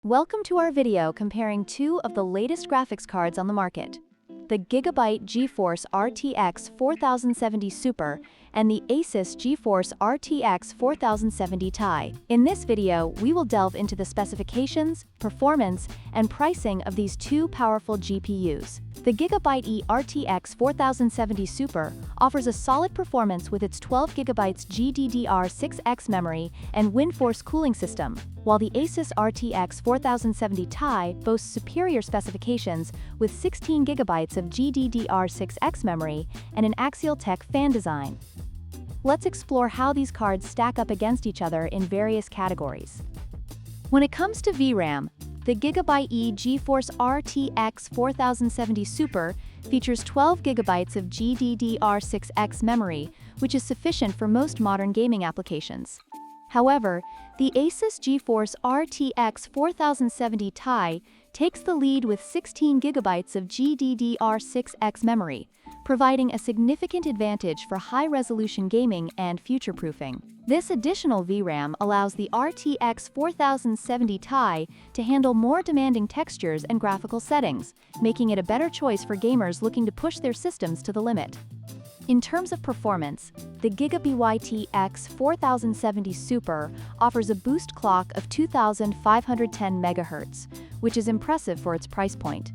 Welcome to our video comparing two of the latest graphics cards on the market, the GIGABYTE GeForce RTX 4070 Super and the ASUS GeForce RTX 4070 Ti. In this video, we will delve into the specifications, performance, and pricing of these two powerful GPUs. The GIGABYTE RTX 4070 Super offers a solid performance with its 12GB GDDR6X memory and WINDFORCE cooling system, while the ASUS RTX 4070 Ti boasts superior specifications with 16GB of GDDR6X memory and an Axial Tech fan design. Let's explore how these cards stack up against each other in various categories. When it comes to VRAM, the GIGABYTE GeForce RTX 4070 Super features 12GB of GDDR6X memory, which is sufficient for most modern gaming applications. However, the ASUS GeForce RTX 4070 Ti takes the lead with 16GB of GDDR6X memory, providing a significant advantage for high-resolution gaming and future-proofing. This additional VRAM allows the RTX 4070 Ti to handle more demanding textures and graphical settings, making it a better choice for gamers looking to push their systems to the limit. In terms of performance, the GIGABYTE 4070 Super offers a boost clock of 2510 MHz, which is impressive for its price point.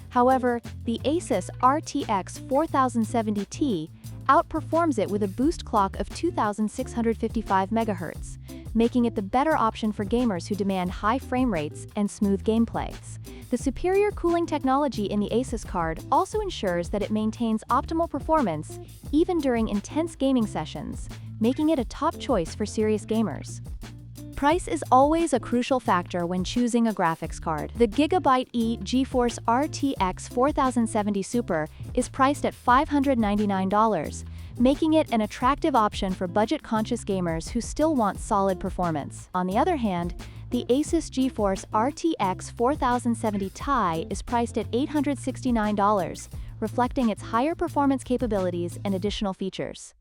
However, the ASUS RTX 4070 Ti outperforms it with a boost clock of 2655 MHz, making it the better option for gamers who demand high frame rates and smooth gameplay. The superior cooling technology in the ASUS card also ensures that it maintains optimal performance even during intense gaming sessions, making it a top choice for serious gamers. Price is always a crucial factor when choosing a graphics card. The GIGABYTE GeForce RTX 4070 Super is priced at $599, making it an attractive option for budget-conscious gamers who still want solid performance. On the other hand, the ASUS GeForce RTX 4070 Ti is priced at $869, reflecting its higher performance capabilities and additional features.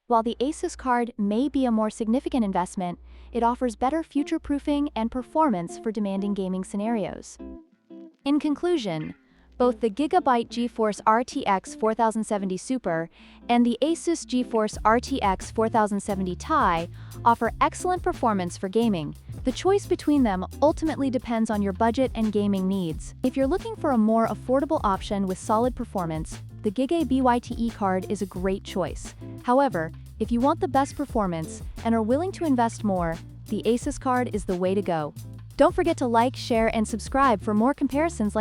While the ASUS card may be a more significant investment, it offers better future-proofing and performance for demanding gaming scenarios. In conclusion, both the GIGABYTE GeForce RTX 4070 Super and the ASUS GeForce RTX 4070 Ti offer excellent performance for gaming. The choice between them ultimately depends on your budget and gaming needs. If you're looking for a more affordable option with solid performance, the GIGABYTE card is a great choice. However, if you want the best performance and are willing to invest more, the ASUS card is the way to go. Don't forget to like, share, and subscribe for more comparisons like